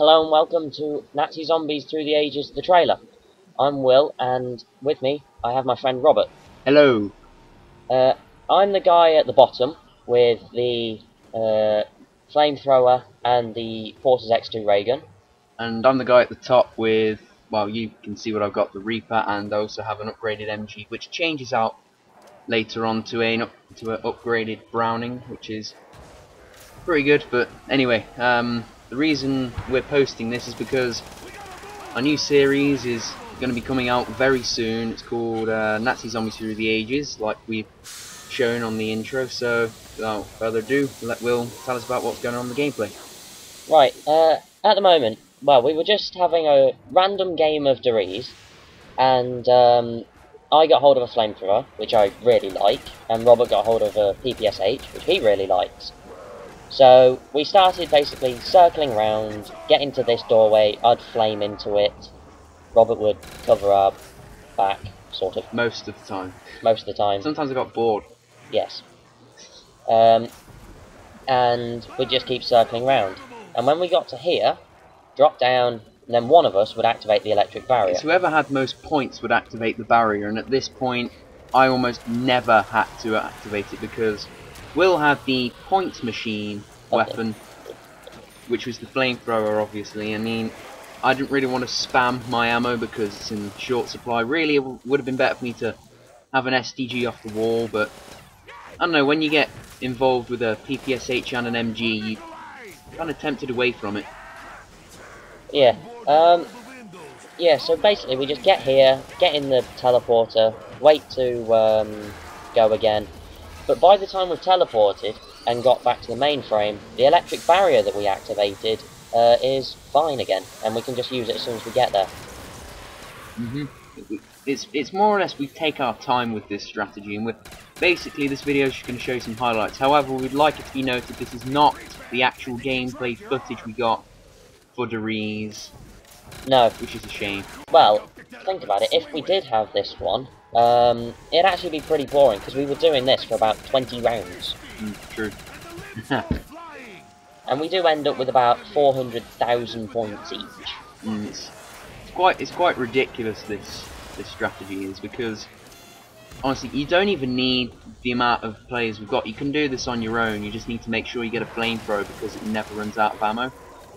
Hello and welcome to Nazi Zombies Through the Ages, the trailer. I'm Will, and with me I have my friend Robert. Hello. I'm the guy at the bottom with the flamethrower and the Forces X2 ray gun. And I'm the guy at the top with, well, you can see what I've got, the Reaper, and I also have an upgraded MG, which changes out later on to an upgraded Browning, which is pretty good. But anyway, the reason we're posting this is because a new series is going to be coming out very soon. It's called Nazi Zombies Through the Ages, like we've shown on the intro. So without further ado, let Will tell us about what's going on in the gameplay. Right, at the moment, well, we were just having a random game of Dories, and I got hold of a flamethrower, which I really like, and Robert got hold of a PPSH, which he really likes. So we started basically circling around, getting to this doorway, I'd flame into it, Robert would cover our back, sort of. Most of the time. Most of the time. Sometimes I got bored. Yes. And we'd just keep circling around. And when we got to here, drop down, and then one of us would activate the electric barrier. It's whoever had most points would activate the barrier, and at this point I almost never had to activate it because Will had the point machine weapon, which was the flamethrower, obviously. I mean, I didn't really want to spam my ammo because it's in short supply. Really, it would have been better for me to have an SDG off the wall, but I don't know, when you get involved with a PPSH and an MG, you kind of tempted away from it. Yeah, yeah, so basically we just get here, get in the teleporter, wait to go again. But by the time we've teleported and got back to the mainframe, the electric barrier that we activated is fine again, and we can just use it as soon as we get there. It's more or less we take our time with this strategy, and basically this video is just going to show you some highlights. However, we'd like it to be noted this is not the actual gameplay footage we got for Dories. No. Which is a shame. Well, think about it, if we did have this one, it'd actually be pretty boring, because we were doing this for about 20 rounds. True. And we do end up with about 400,000 points each. It's quite ridiculous, this strategy is, because honestly you don't even need the amount of players we've got. You can do this on your own. You just need to make sure you get a flamethrower because it never runs out of ammo.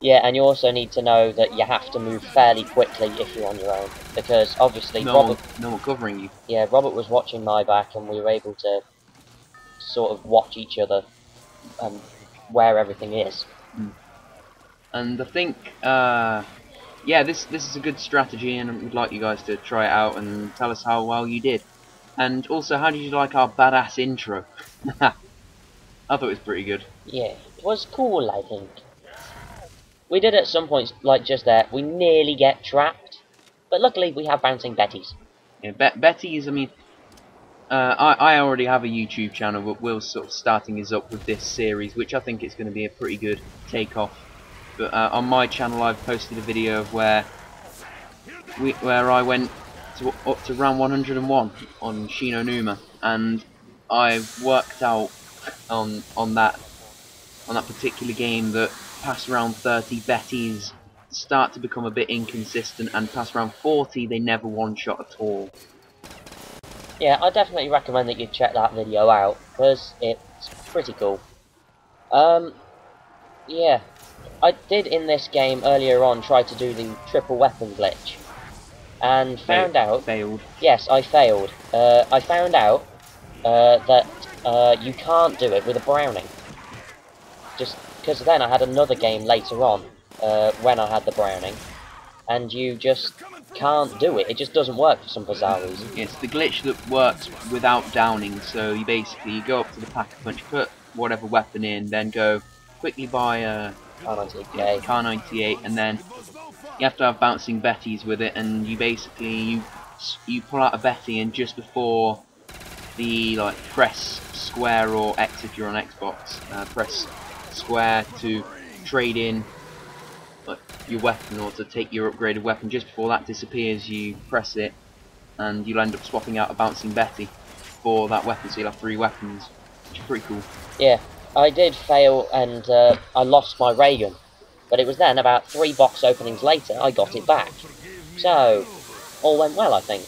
Yeah, and you also need to know that you have to move fairly quickly if you're on your own, because obviously no one covering you. Yeah, Robert was watching my back, and we were able to sort of watch each other and where everything is. And I think, yeah, this is a good strategy, and we'd like you guys to try it out and tell us how well you did. And also, how did you like our badass intro? I thought it was pretty good. Yeah, it was cool, I think. We did at some points, like just there, we nearly get trapped, but luckily we have bouncing Bettys. Yeah, Betty's, I mean, I already have a YouTube channel, but Will's sort of starting his up with this series, which I think is going to be a pretty good takeoff. But on my channel I've posted a video of where I went up to round 101 on Shino Numa, and I've worked out on that particular game that past round 30 Bettys start to become a bit inconsistent, and past round 40 they never one-shot at all. Yeah, I definitely recommend that you check that video out, because it's pretty cool. Yeah, I did in this game earlier on try to do the triple weapon glitch, and found out... Failed. Yes, I failed. I found out that you can't do it with a Browning. Just because then I had another game later on when I had the Browning, and you just can't do it. It just doesn't work for some bizarre reason. It's the glitch that works without downing. So you basically go up to the pack-a-punch, put whatever weapon in, then go quickly buy a Kar98, and then you have to have bouncing Bettys with it, and you basically you pull out a Betty, and just before the press square or X if you're on Xbox, press square to trade in your weapon or to take your upgraded weapon. Just before that disappears, you press it, and you'll end up swapping out a bouncing Betty for that weapon, so you'll have 3 weapons, which is pretty cool. Yeah, I did fail, and I lost my ray gun. But it was then, about 3 box openings later, I got it back. So, all went well, I think.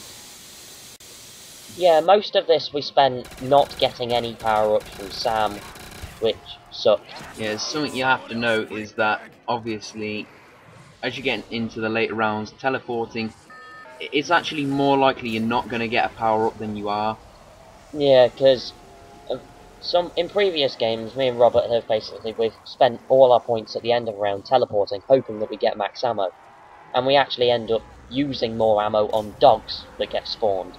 Yeah, most of this we spent not getting any power-ups from Sam, which sucked. Yeah, something you have to note is that, obviously, as you get into the later rounds, teleporting, it's actually more likely you're not going to get a power-up than you are. Yeah, because in previous games, me and Robert have we've spent all our points at the end of a round teleporting, hoping that we get max ammo. And we actually end up using more ammo on dogs that get spawned.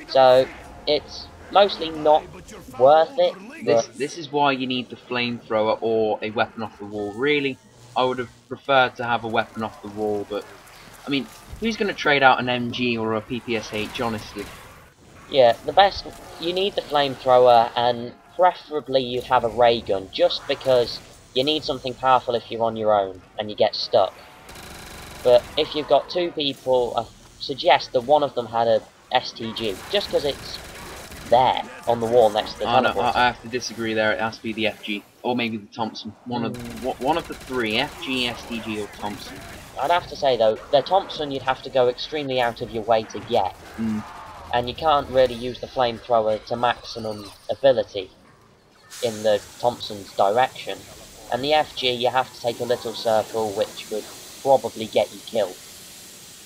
So, it's mostly not worth it. This is why you need the flamethrower or a weapon off the wall. Really, I would have preferred to have a weapon off the wall, but, I mean, who's going to trade out an MG or a PPSH, honestly? Yeah, you need the flamethrower, and preferably you'd have a ray gun, just because you need something powerful if you're on your own and you get stuck. But if you've got 2 people, I suggest that one of them had a STG, just because it's there on the wall next to the teleporter. No, I have to disagree there. It has to be the FG, or maybe the Thompson. One of the 3: FG, STG, or Thompson. I'd have to say though, the Thompson you'd have to go extremely out of your way to get, and you can't really use the flamethrower to maximum ability in the Thompson's direction. And the FG, you have to take a little circle, which would probably get you killed,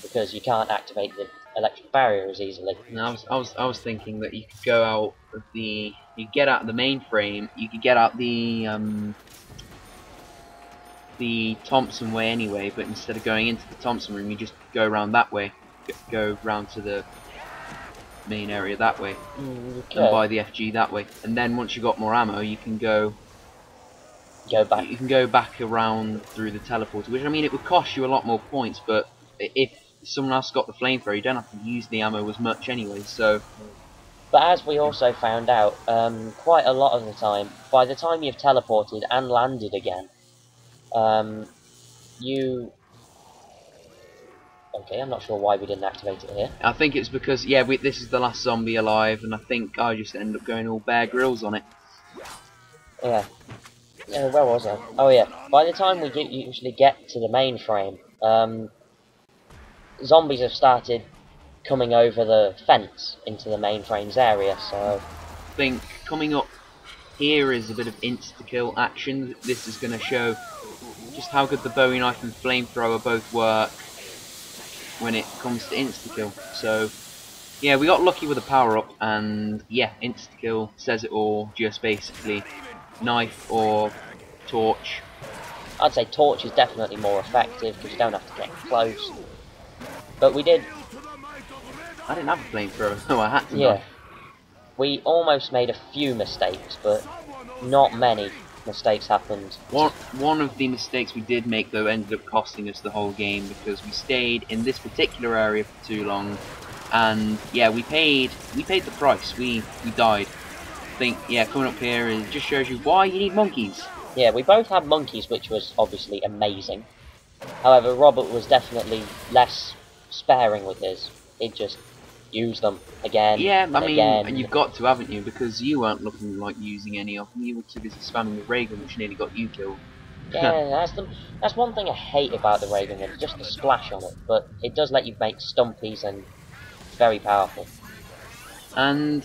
because you can't activate the electric barrier as easily. No, I was thinking that you could go out of you get out of the mainframe, you could get out the Thompson way anyway, but instead of going into the Thompson room, you just go around that way, go round to the main area that way, and buy the FG that way. And then once you've got more ammo, you can go back. You can go back around through the teleporter, which, I mean, it would cost you a lot more points, but if someone else got the flamethrower, you don't have to use the ammo as much anyway, so... But as we also found out, quite a lot of the time, by the time you've teleported and landed again, Okay, I'm not sure why we didn't activate it here. I think it's because, yeah, this is the last zombie alive, and I think I just ended up going all Bear Grylls on it. Yeah. Where was I? Oh yeah, by the time we usually get to the mainframe, zombies have started coming over the fence into the mainframe's area, so... I think coming up here is a bit of insta-kill action. This is going to show just how good the Bowie knife and flamethrower both work when it comes to insta-kill. So, yeah, we got lucky with a power-up, and yeah, insta-kill says it all, just basically knife or torch. I'd say torch is definitely more effective, because you don't have to get close. But we did... I didn't have a flamethrower, so I had to. Yeah. We almost made a few mistakes, but not many mistakes happened. One of the mistakes we did make, though, ended up costing us the whole game, because we stayed in this particular area for too long, and yeah, we paid the price. We died. I think, yeah, coming up here just shows you why you need monkeys. Yeah, we both had monkeys, which was obviously amazing. However, Robert was definitely less sparing with his. He'd just use them again. Yeah, and I mean, again. you've got to, haven't you? Because you weren't looking like using any of them. You were too busy spamming the ray gun, which nearly got you killed. Yeah, that's one thing I hate about the ray gun, just the splash on it. But it does let you make stumpies, and it's very powerful. And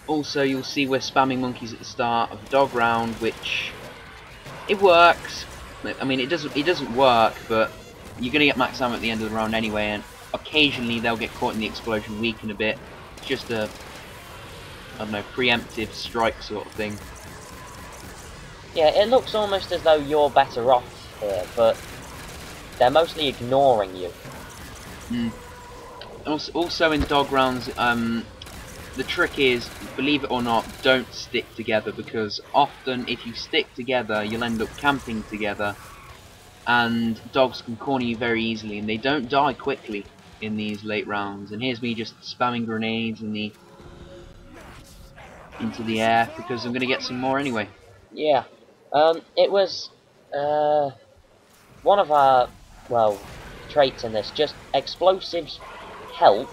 also, you'll see we're spamming monkeys at the start of the dog round, which it works. I mean, it doesn't work, but you're gonna get max ammo at the end of the round anyway, and occasionally they'll get caught in the explosion, weaken a bit. It's just a, I don't know, preemptive strike sort of thing. Yeah, it looks almost as though you're better off here, but they're mostly ignoring you. Also in dog rounds, the trick is, believe it or not, don't stick together, because often if you stick together, you'll end up camping together, and dogs can corner you very easily, and they don't die quickly in these late rounds. And here's me just spamming grenades into the air, because I'm going to get some more anyway. Yeah, it was one of our, well, traits in this. Just explosives help,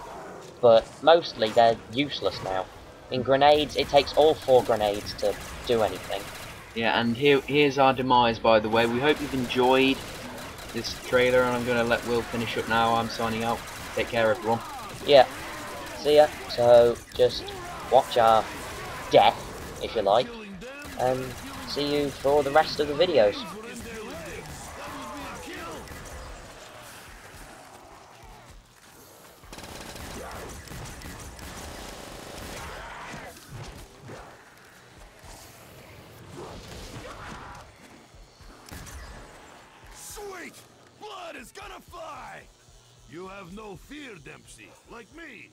but mostly they're useless now. In grenades, it takes all 4 grenades to do anything. Yeah, and here's our demise, by the way. We hope you've enjoyed this trailer, and I'm going to let Will finish up now. I'm signing out. Take care, everyone. Yeah, see ya. So just watch our death, if you like, and see you for the rest of the videos. Sweet! Blood is gonna fly! You have no fear, Dempsey, like me.